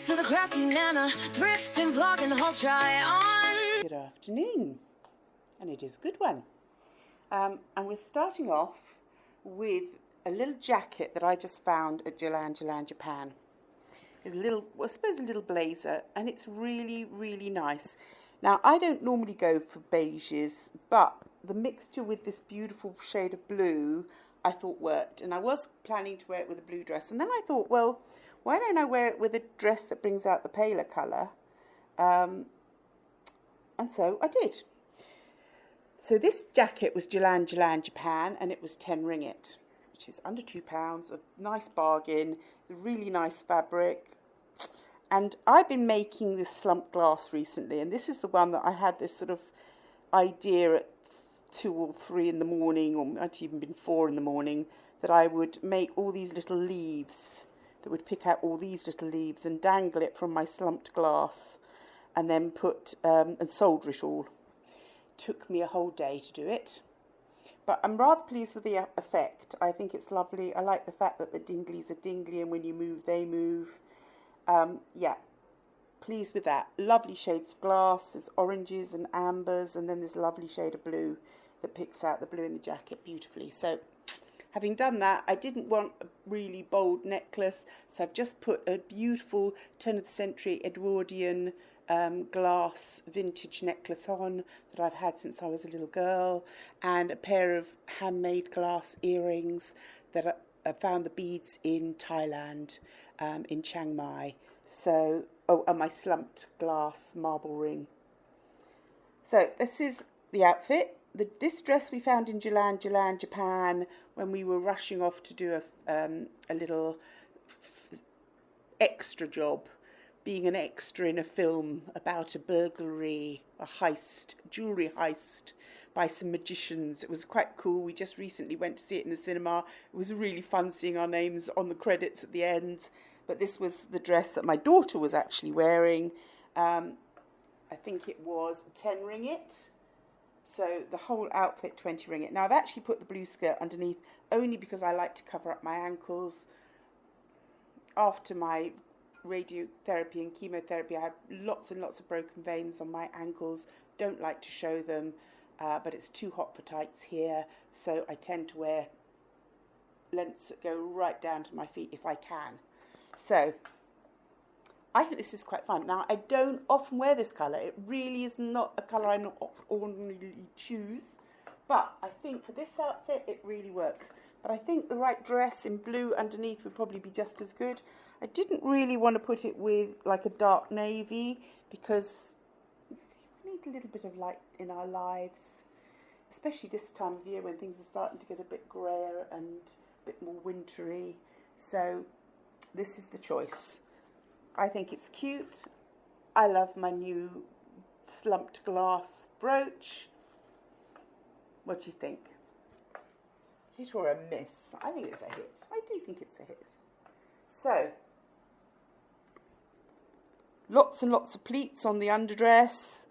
to the crafting and a thrifting vlog and the whole try on. Good afternoon, and it is a good one. And we're starting off with a little jacket that I just found at Jalan, Japan. It's a little, well, I suppose a little blazer, and it's really, really nice. Now, I don't normally go for beiges, but the mixture with this beautiful shade of blue I thought worked, and I was planning to wear it with a blue dress, and then I thought, well, why don't I wear it with a dress that brings out the paler colour? And so I did. So this jacket was Jalan, Japan, and it was 10 ringgit, which is under £2, a nice bargain. It's a really nice fabric. And I've been making this slumped glass recently, and this is the one that I had this sort of idea at 2 or 3 in the morning, or it might even been 4 in the morning, that I would make all these little leaves, that would pick out all these little leaves and dangle it from my slumped glass, and then put and solder it all. Took me a whole day to do it, but I'm rather pleased with the effect. I think it's lovely. I like the fact that the dinglies are dingly, and when you move, they move. Yeah, pleased with that. Lovely shades of glass. There's oranges and ambers, and then this lovely shade of blue that picks out the blue in the jacket beautifully. So having done that, I didn't want a really bold necklace, so I've just put a beautiful turn of the century Edwardian glass vintage necklace on that I've had since I was a little girl, and a pair of handmade glass earrings that I found the beads in Thailand, in Chiang Mai. So, oh, and my slumped glass marble ring. So this is the outfit. This dress we found in Jalan, Japan, when we were rushing off to do a little extra job, being an extra in a film about a burglary, a heist, jewellery heist by some magicians. It was quite cool. We just recently went to see it in the cinema. It was really fun seeing our names on the credits at the end. But this was the dress that my daughter was actually wearing. I think it was 10 ringgit. So the whole outfit 20 ringgit. Now I've actually put the blue skirt underneath only because I like to cover up my ankles. After my radiotherapy and chemotherapy, I had lots and lots of broken veins on my ankles. Don't like to show them, but it's too hot for tights here, so I tend to wear lengths that go right down to my feet if I can. So I think this is quite fun. Now, I don't often wear this colour. It really is not a colour I not ordinarily choose, but I think for this outfit it really works. But I think the right dress in blue underneath would probably be just as good. I didn't really want to put it with like a dark navy because we need a little bit of light in our lives, especially this time of year when things are starting to get a bit greyer and a bit more wintry. So this is the choice. I think it's cute. I love my new slumped glass brooch. What do you think? Hit or a miss? I think it's a hit. I do think it's a hit. So, lots and lots of pleats on the underdress.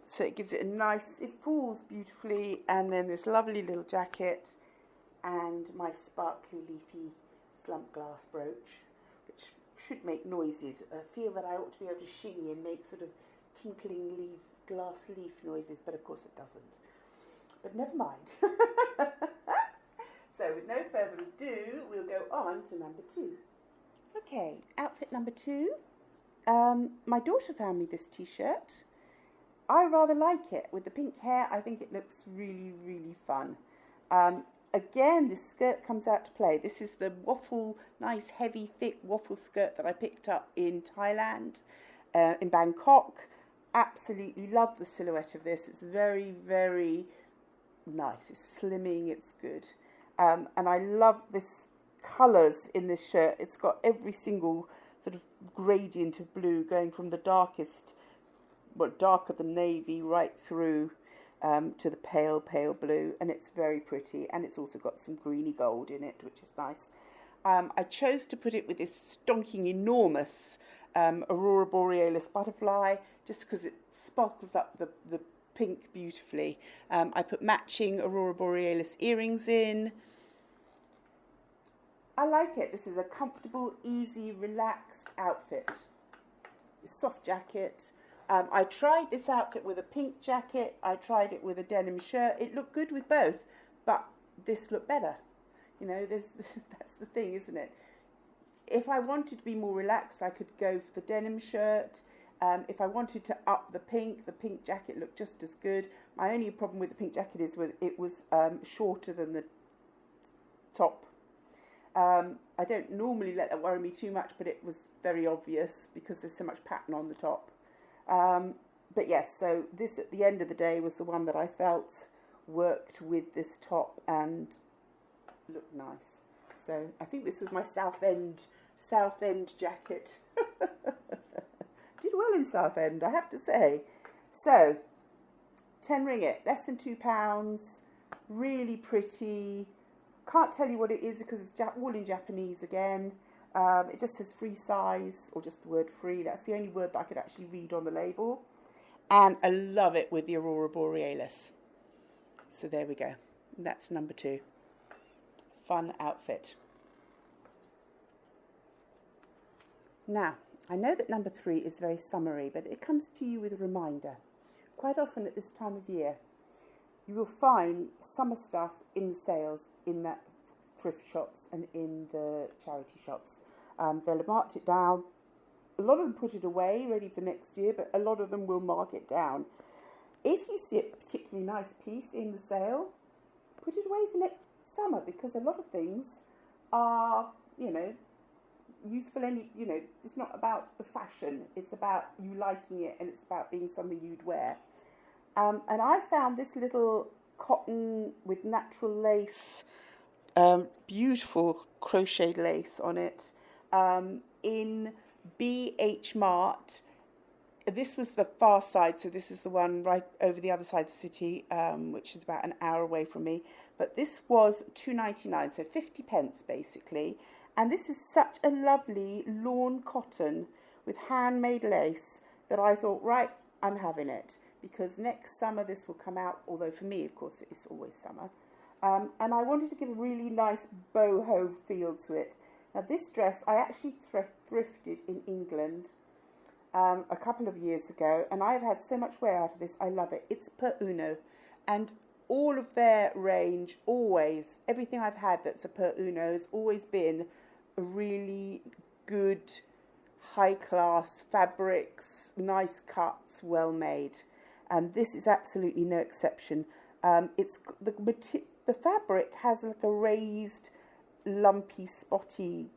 So it gives it a nice, it falls beautifully. And then this lovely little jacket and my sparkly leafy slumped glass brooch, which should make noises. I feel that I ought to be able to shimmy and make sort of tinkling glass leaf noises, but of course it doesn't. But never mind. So with no further ado, we'll go on to number 2. Okay, outfit number 2. My daughter found me this t-shirt. I rather like it. With the pink hair, I think it looks really, really fun. Again, this skirt comes out to play. This is the waffle, nice, heavy, thick waffle skirt that I picked up in Thailand, in Bangkok. Absolutely love the silhouette of this. It's very, very nice. It's slimming, it's good. And I love this colours in this shirt. It's got every single sort of gradient of blue going from the darkest, darker than navy, right through to the pale, pale blue. And it's very pretty. And it's also got some greeny gold in it, which is nice. I chose to put it with this stonking enormous Aurora Borealis butterfly, just because it sparkles up the pink beautifully. I put matching Aurora Borealis earrings in. I like it. This is a comfortable, easy, relaxed outfit. soft jacket. I tried this outfit with a pink jacket. I tried it with a denim shirt. It looked good with both, but this looked better. You know, that's the thing, isn't it? If I wanted to be more relaxed, I could go for the denim shirt. If I wanted to up the pink jacket looked just as good. My only problem with the pink jacket is it was shorter than the top. I don't normally let that worry me too much, but it was very obvious because there's so much pattern on the top. But yes, so this at the end of the day was the one that I felt worked with this top and looked nice. So I think this was my Southend jacket. Did well in Southend, I have to say. So 10 ringgit, less than £2, really pretty. Can't tell you what it is because it's all in Japanese again. It just says free size, or just the word free. That's the only word that I could actually read on the label. And I love it with the Aurora Borealis. So there we go. That's number 2. Fun outfit. Now, I know that number 3 is very summery, but it comes to you with a reminder. Quite often at this time of year, you will find summer stuff in the sales in the thrift shops and in the charity shops. They'll have marked it down. A lot of them put it away, ready for next year, but a lot of them will mark it down. If you see a particularly nice piece in the sale, put it away for next summer, because a lot of things are, useful. It's not about the fashion. It's about you liking it, and it's about being something you'd wear. And I found this little cotton with natural lace, beautiful crocheted lace on it, in BH Mart. This was the far side, so this is the one right over the other side of the city, which is about an hour away from me. But this was $2.99, so 50p basically. And this is such a lovely lawn cotton with handmade lace that I thought, right, I'm having it. Because next summer this will come out, although for me, of course, it's always summer. And I wanted to give a really nice boho feel to it. Now this dress, I actually thrifted in England a couple of years ago, and I've had so much wear out of this. I love it. It's per uno, and all of their range, always, everything I've had that's a per uno has always been a really good, high-class fabrics, nice cuts, well made. And this is absolutely no exception. It's the fabric has like a raised, lumpy, spotty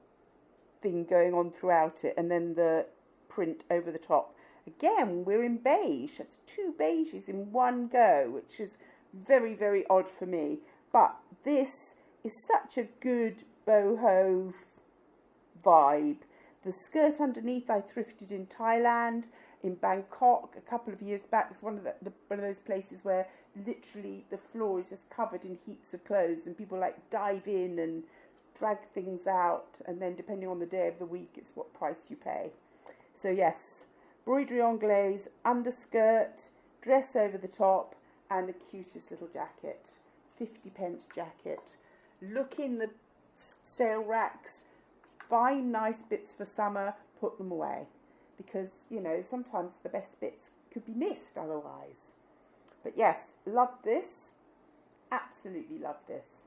thing going on throughout it, and then the print over the top. Again, we're in beige. That's 2 beiges in one go, which is very, very odd for me. But this is such a good boho vibe. The skirt underneath I thrifted in Thailand, in Bangkok a couple of years back. It's one of those places where literally the floor is just covered in heaps of clothes, and people like dive in and drag things out, and then depending on the day of the week, it's what price you pay. So yes, broderie anglaise, underskirt, dress over the top, and the cutest little jacket. 50p jacket. Look in the sale racks, find nice bits for summer, put them away. Because, sometimes the best bits could be missed otherwise. But yes, love this. Absolutely love this.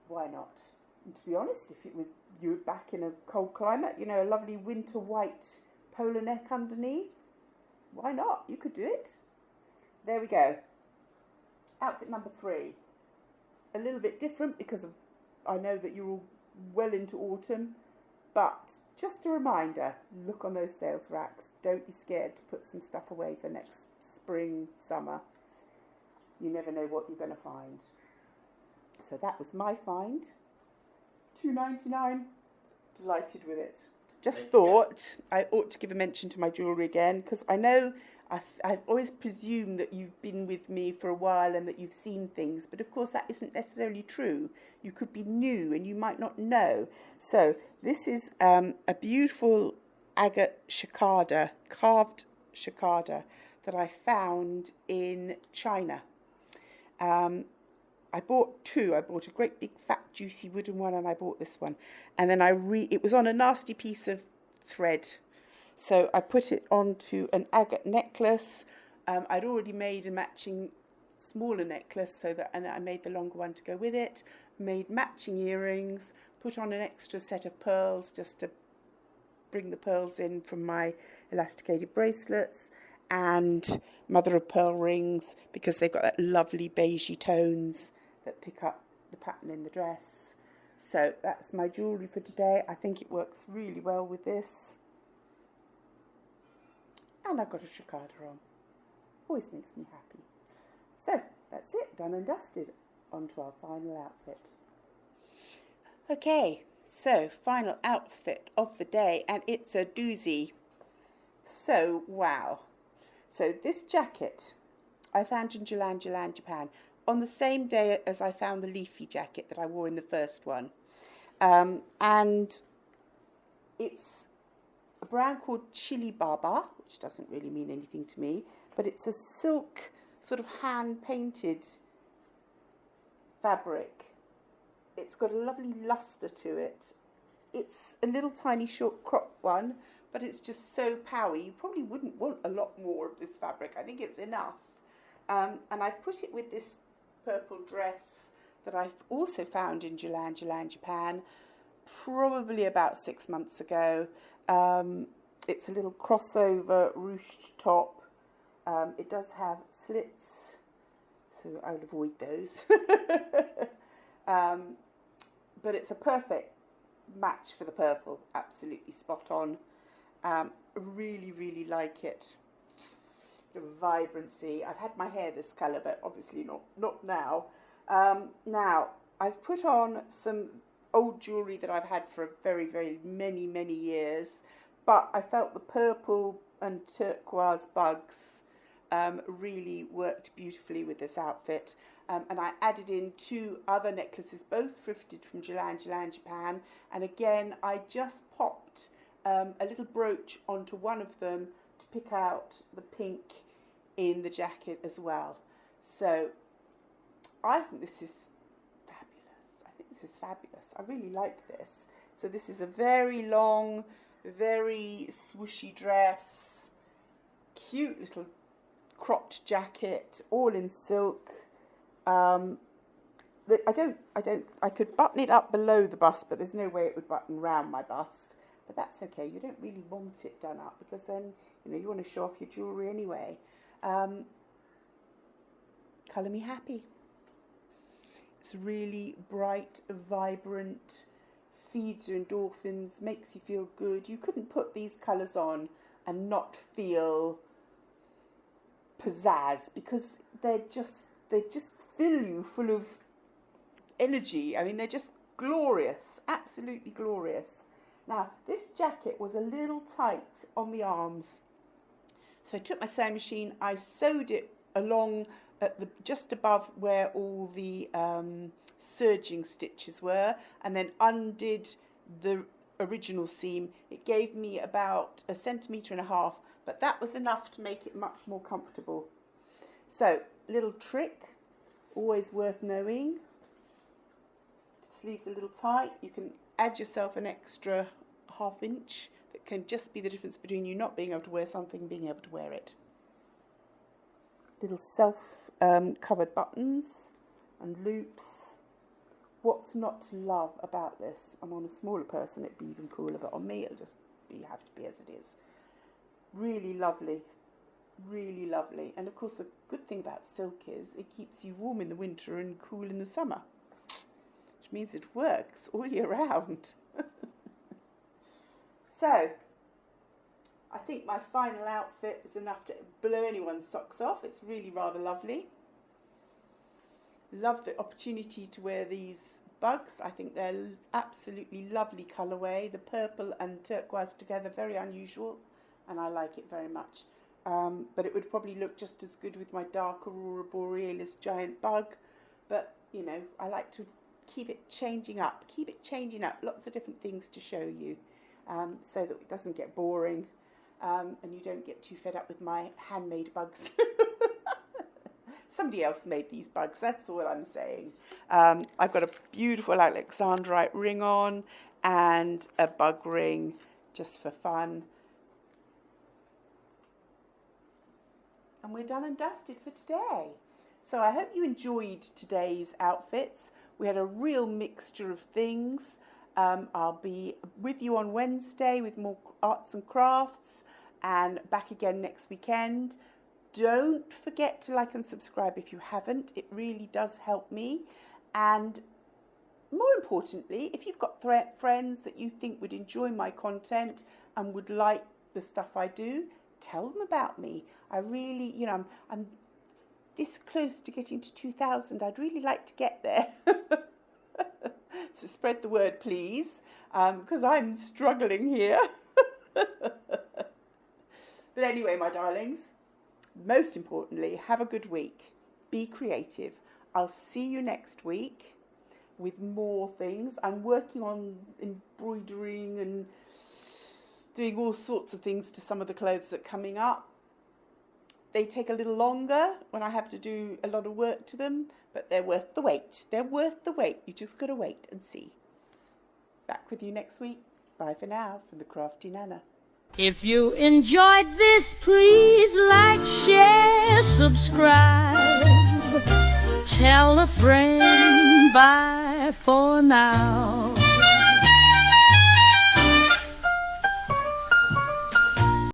Why not? And to be honest, if it was you were back in a cold climate, a lovely winter white polo neck underneath, why not? You could do it. There we go. Outfit number 3. A little bit different because I know that you're all well into autumn. But just a reminder, look on those sales racks. Don't be scared to put some stuff away for next spring, summer. You never know what you're going to find. So that was my find. $2.99. Delighted with it. Just thought I ought to give a mention to my jewellery again, because I know I've always presumed that you've been with me for a while and that you've seen things, but of course that isn't necessarily true. You could be new and you might not know. So this is a beautiful agate jacquard, carved jacquard that I found in China. I bought 2. I bought a great big fat juicy wooden one, and I bought this one. And then it was on a nasty piece of thread. So I put it onto an agate necklace. I'd already made a matching smaller necklace, and I made the longer one to go with it. Made matching earrings, put on an extra set of pearls just to bring the pearls in from my elasticated bracelets, and mother of pearl rings because they've got that lovely beigey tones that pick up the pattern in the dress. So that's my jewellery for today. I think it works really well with this. And I've got a tricada on. Always makes me happy. So that's it, done and dusted. On to our final outfit. Okay, so final outfit of the day, and it's a doozy. So, wow. So this jacket I found in Jalan, Japan, on the same day as I found the leafy jacket that I wore in the first one. And it's a brand called Chili Baba, which doesn't really mean anything to me, but it's a silk, sort of hand-painted fabric. It's got a lovely luster to it. It's a little tiny short crop one, but it's just so powy. You probably wouldn't want a lot more of this fabric. I think it's enough. And I put it with this purple dress that I've also found in Jalan, Japan, probably about 6 months ago. It's a little crossover ruched top. It does have slits, so I'll avoid those. But it's a perfect match for the purple. Absolutely spot on. Really, really like it. The vibrancy. I've had my hair this colour, but obviously not now. Now, I've put on some old jewellery that I've had for very, very many years, but I felt the purple and turquoise bugs really worked beautifully with this outfit. And I added in 2 other necklaces, both thrifted from Jalan, Japan. And again, I just popped a little brooch onto one of them to pick out the pink in the jacket as well. So I think this is fabulous. I really like this. So this is a very long, very swooshy dress, cute little cropped jacket, all in silk. I could button it up below the bust, but there's no way it would button round my bust. But that's okay. You don't really want it done up because then, you want to show off your jewellery anyway. Colour me happy. It's really bright, vibrant, feeds your endorphins, makes you feel good. You couldn't put these colours on and not feel pizzazz because they just fill you full of energy. I mean, they're just glorious, absolutely glorious. Now, this jacket was a little tight on the arms, so I took my sewing machine, I sewed it along at just above where all the serging stitches were, and then undid the original seam. It gave me about 1.5 centimetres, but that was enough to make it much more comfortable. So, little trick, always worth knowing. Sleeves a little tight. You can add yourself an extra 1/2 inch. That can just be the difference between you not being able to wear something and being able to wear it. Little self-covered buttons and loops. What's not to love about this? And on a smaller person it'd be even cooler, but on me it'll just have to be as it is. Really lovely. Really lovely. And of course the good thing about silk is it keeps you warm in the winter and cool in the summer, which means it works all year round. So I think my final outfit is enough to blow anyone's socks off. It's really rather lovely. Love the opportunity to wear these bugs. I think they're absolutely lovely colourway. The purple and turquoise together, very unusual, and I like it very much. But it would probably look just as good with my dark Aurora Borealis giant bug. But, I like to keep it changing up. Lots of different things to show you, so that it doesn't get boring, and you don't get too fed up with my handmade bugs. Somebody else made these bugs, that's all I'm saying. I've got a beautiful alexandrite ring on and a bug ring just for fun. and we're done and dusted for today. So I hope you enjoyed today's outfits. We had a real mixture of things. I'll be with you on Wednesday with more arts and crafts, and back again next weekend. Don't forget to like and subscribe if you haven't. It really does help me. And more importantly, if you've got friends that you think would enjoy my content and would like the stuff I do, tell them about me. I really, I'm this close to getting to 2,000. I'd really like to get there. So spread the word, please, because I'm struggling here. But anyway, my darlings, most importantly, have a good week. Be creative. I'll see you next week with more things. I'm working on embroidering and doing all sorts of things to some of the clothes that are coming up. They take a little longer when I have to do a lot of work to them, but they're worth the wait. They're worth the wait. You just got to wait and see. Back with you next week. Bye for now from the Crafty Nana. If you enjoyed this, please like, share, subscribe. Tell a friend. Bye for now.